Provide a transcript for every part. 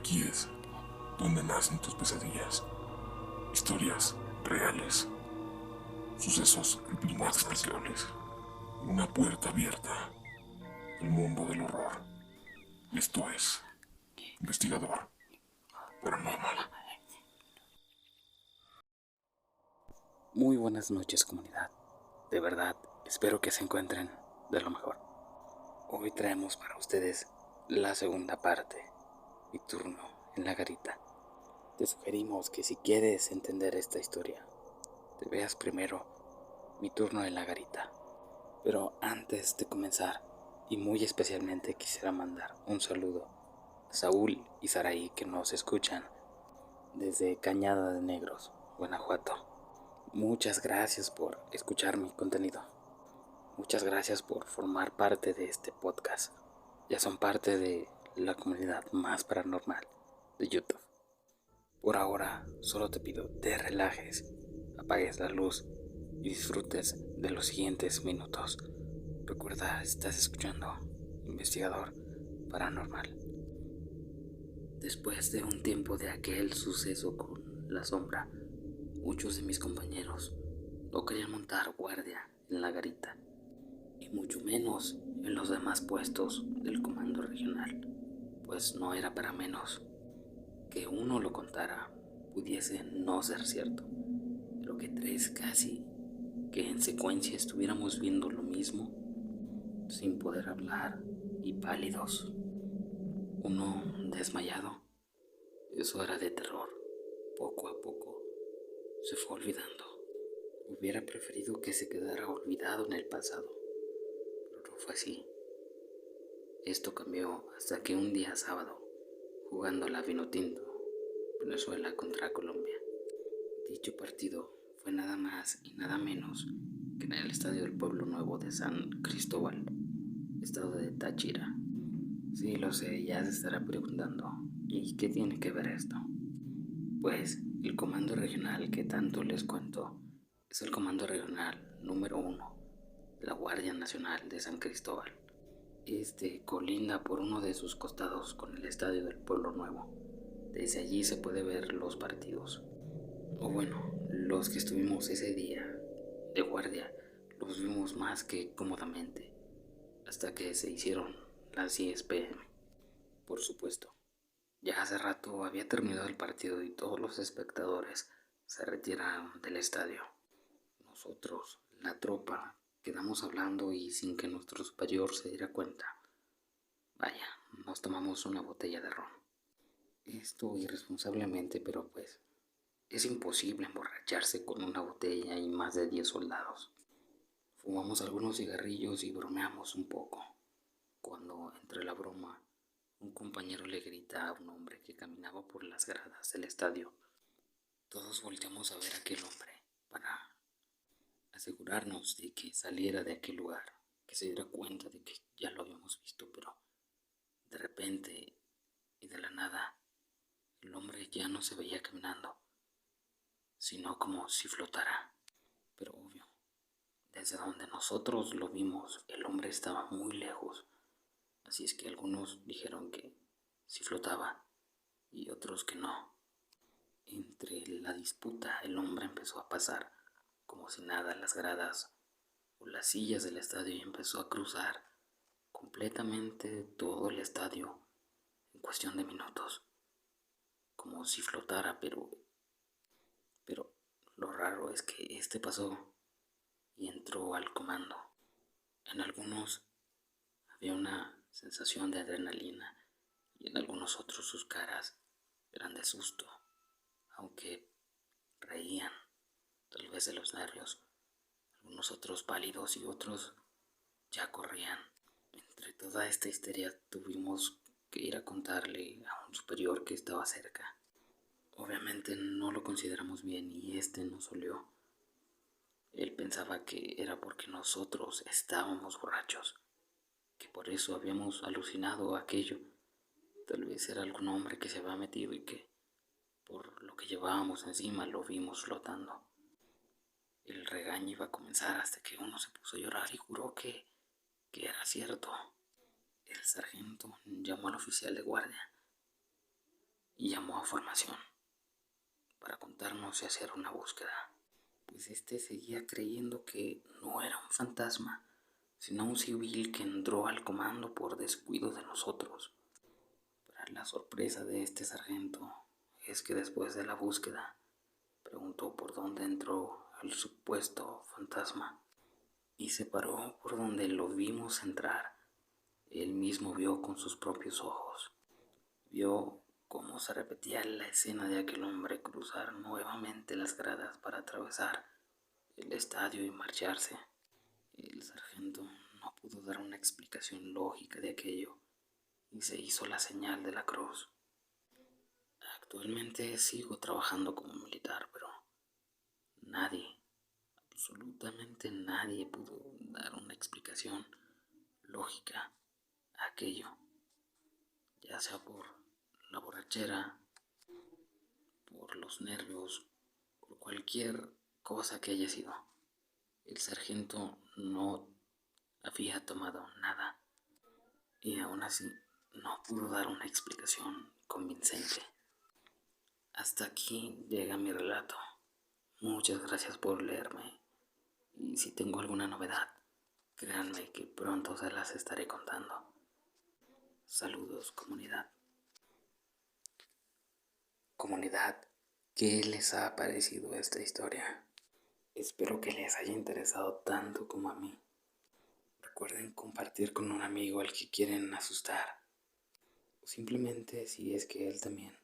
Aquí es donde nacen tus pesadillas. Historias reales. Sucesos inexplicables. Una puerta abierta al mundo del horror. Esto es Investigador Paranormal. Muy buenas noches, comunidad. De verdad, espero que se encuentren de lo mejor. Hoy traemos para ustedes la segunda parte, mi turno en la garita. Te sugerimos que si quieres entender esta historia, te veas primero mi turno en la garita. Pero antes de comenzar, y muy especialmente quisiera mandar un saludo a Saúl y Saraí que nos escuchan desde Cañada de Negros, Guanajuato. Muchas gracias por escuchar mi contenido. Muchas gracias por formar parte de este podcast. Ya son parte de la comunidad más paranormal de YouTube. Por ahora, solo te pido te relajes, apagues la luz y disfrutes de los siguientes minutos. Recuerda, estás escuchando Investigador Paranormal. Después de un tiempo de aquel suceso con la sombra, muchos de mis compañeros no querían montar guardia en la garita, y mucho menos en los demás puestos del comando regional, pues no era para menos. Que uno lo contara pudiese no ser cierto, pero que tres casi que en secuencia estuviéramos viendo lo mismo, sin poder hablar y pálidos, uno desmayado. Eso era de terror. Poco a poco se fue olvidando. Hubiera preferido que se quedara olvidado en el pasado, pero no fue así. Esto cambió hasta que un día sábado, jugando la Vinotinto, Venezuela contra Colombia, dicho partido fue nada más y nada menos que en el estadio del Pueblo Nuevo de San Cristóbal, estado de Táchira. Sí, lo sé, ya se estará preguntando, ¿y qué tiene que ver esto? Pues el comando regional que tanto les cuento es el comando regional número 1 de la Guardia Nacional de San Cristóbal. Este colinda por uno de sus costados con el estadio del Pueblo Nuevo. Desde allí se puede ver los partidos. O bueno, los que estuvimos ese día de guardia los vimos más que cómodamente hasta que se hicieron las 10 p.m. Por supuesto, ya hace rato había terminado el partido y todos los espectadores se retiraron del estadio. Nosotros, la tropa, quedamos hablando y sin que nuestro superior se diera cuenta. Vaya, nos tomamos una botella de ron. Esto irresponsablemente, pero pues es imposible emborracharse con una botella y más de 10 soldados. Fumamos algunos cigarrillos y bromeamos un poco, cuando entre la broma un compañero le grita a un hombre que caminaba por las gradas del estadio. Todos volteamos a ver a aquel hombre para asegurarnos de que saliera de aquel lugar, que se diera cuenta de que ya lo habíamos visto, pero de repente y de la nada el hombre ya no se veía caminando, sino como si flotara. Pero obvio, desde donde nosotros lo vimos, el hombre estaba muy lejos, así es que algunos dijeron que sí flotaba y otros que no. Entre la disputa, el hombre empezó a pasar como si nada las gradas o las sillas del estadio y empezó a cruzar completamente todo el estadio en cuestión de minutos, como si flotara, pero lo raro es que este pasó y entró al comando. En algunos había una sensación de adrenalina y en algunos otros sus caras eran de susto, aunque reían, tal vez de los nervios. Algunos otros pálidos y otros ya corrían. Entre toda esta histeria tuvimos que ir a contarle a un superior que estaba cerca. Obviamente no lo consideramos bien y este nos olió. Él pensaba que era porque nosotros estábamos borrachos, que por eso habíamos alucinado aquello. Tal vez era algún hombre que se había metido y que por lo que llevábamos encima lo vimos flotando. El regaño iba a comenzar hasta que uno se puso a llorar y juró que era cierto. El sargento llamó al oficial de guardia y llamó a formación para contarnos y hacer una búsqueda, pues seguía creyendo que no era un fantasma, sino un civil que entró al comando por descuido de nosotros. Para la sorpresa de este sargento es que después de la búsqueda preguntó por dónde entró el supuesto fantasma y se paró por donde lo vimos entrar. Él mismo vio con sus propios ojos. Vio cómo se repetía la escena de aquel hombre cruzar nuevamente las gradas para atravesar el estadio y marcharse. El sargento no pudo dar una explicación lógica de aquello y se hizo la señal de la cruz. Actualmente sigo trabajando como militar, pero nadie, absolutamente nadie pudo dar una explicación lógica a aquello, ya sea por la borrachera, por los nervios, por cualquier cosa que haya sido. El sargento no había tomado nada y aún así no pudo dar una explicación convincente. Hasta aquí llega mi relato. Muchas gracias por leerme y si tengo alguna novedad, créanme que pronto se las estaré contando. Saludos, comunidad. Comunidad, ¿qué les ha parecido esta historia? Espero que les haya interesado tanto como a mí. Recuerden compartir con un amigo al que quieren asustar. O simplemente si es que él también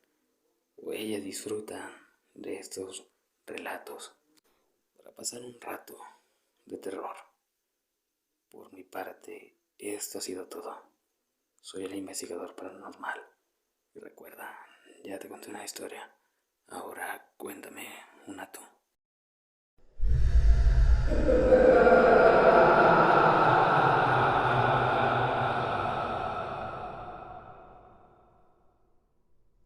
o ella disfrutan de estos relatos para pasar un rato de terror. Por mi parte, esto ha sido todo. Soy el investigador paranormal. Y recuerda, ya te conté una historia. Ahora